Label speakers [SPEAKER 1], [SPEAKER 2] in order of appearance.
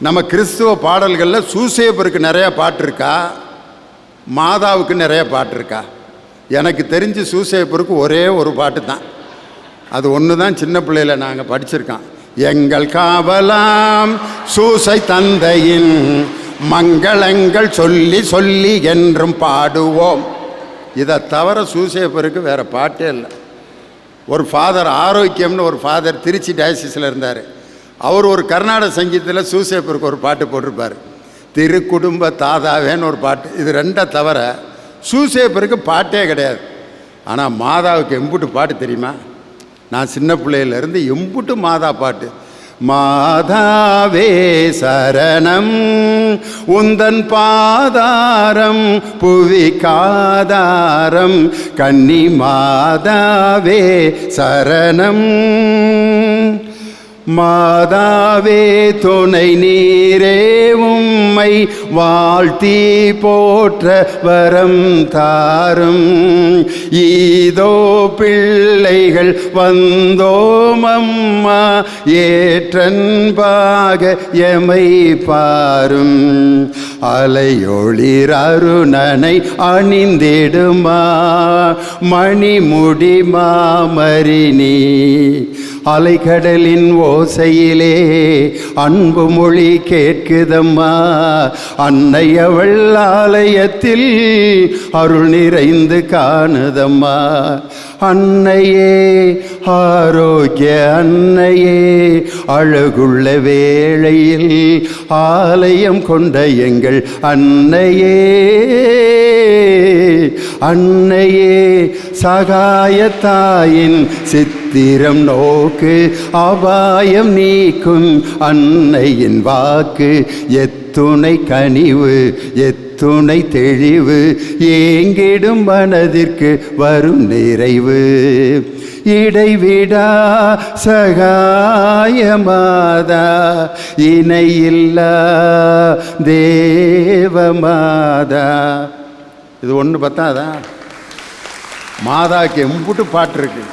[SPEAKER 1] நம்ம கிறிஸ்துவ பாடல்களில் சூசேப்பருக்கு நிறையா பாட்டு இருக்கா, மாதாவுக்கு நிறைய பாட்டு இருக்கா? எனக்கு தெரிஞ்சு சூசேப்பருக்கு ஒரே ஒரு பாட்டு தான். அது ஒன்று தான் சின்ன பிள்ளையில் நாங்கள் படிச்சிருக்கோம். எங்கள் காவலாம் சூசை தந்தையின் மங்களங்கள் சொல்லி சொல்லி என்றும் பாடுவோம். இதை தவிர சூசேப்பருக்கு வேறு பாட்டே இல்லை. ஒரு ஃபாதர் ஆரோக்கியம்னு ஒரு ஃபாதர் திருச்சி டயசிஸில் இருந்தார். அவர் ஒரு கர்நாடக சங்கீதத்தில் சூசேப்பருக்கு ஒரு பாட்டு போட்டிருப்பார், திருக்குடும்ப தாதாவேன்னு ஒரு பாட்டு. இது ரெண்டை தவிர சூசேப்பருக்கு பாட்டே கிடையாது. ஆனால் மாதாவுக்கு எம்புட்டு பாட்டு தெரியுமா? நான் சின்ன பிள்ளையிலேருந்து எம்புட்டு மாதா பாட்டு. மாதாவே சரணம் உந்தன் பாதாரம் புவிக்காதாரம், கன்னி மாதாவே சரணம். மாதாவே துணை நீரே உம்மை வாழ்த்தி போற்ற வரம் தாரும். ஈதோ பிள்ளைகள் வந்தோம் அம்மா, ஏற்றன்பாக எமை பாரும். அலையொளிர் அருணனை அணிந்திடுமா மணிமுடி மாமரினி. அலைக்கடலின் ஓசையிலே அன்பு மொழி கேட்குதம்மா, அன்னையவள் ஆலயத்தில் அருள் நிறைந்து காணுதம்மா. அன்னையே ஆரோக்கிய அன்னையே, அழகுள்ள வேளையில் ஆலயம் கொண்ட எங்கள் அன்னையே. அன்னையே சகாயத்தாயின் சித்திரம் நோக்கு, அபாயம் நீக்கும் அன்னையின் வாக்கு. எத்துணை கனிவு எத்துணை தெளிவு, ஏங்கிடும் மனதிற்கு வரும் நிறைவு. இடைவிடா சகாயமாதா, இணையில்லா தேவமாதா. இது ஒன்று பார்த்தாதான் மாதாக்கு எம்புட்டு பாட்டு இருக்குது.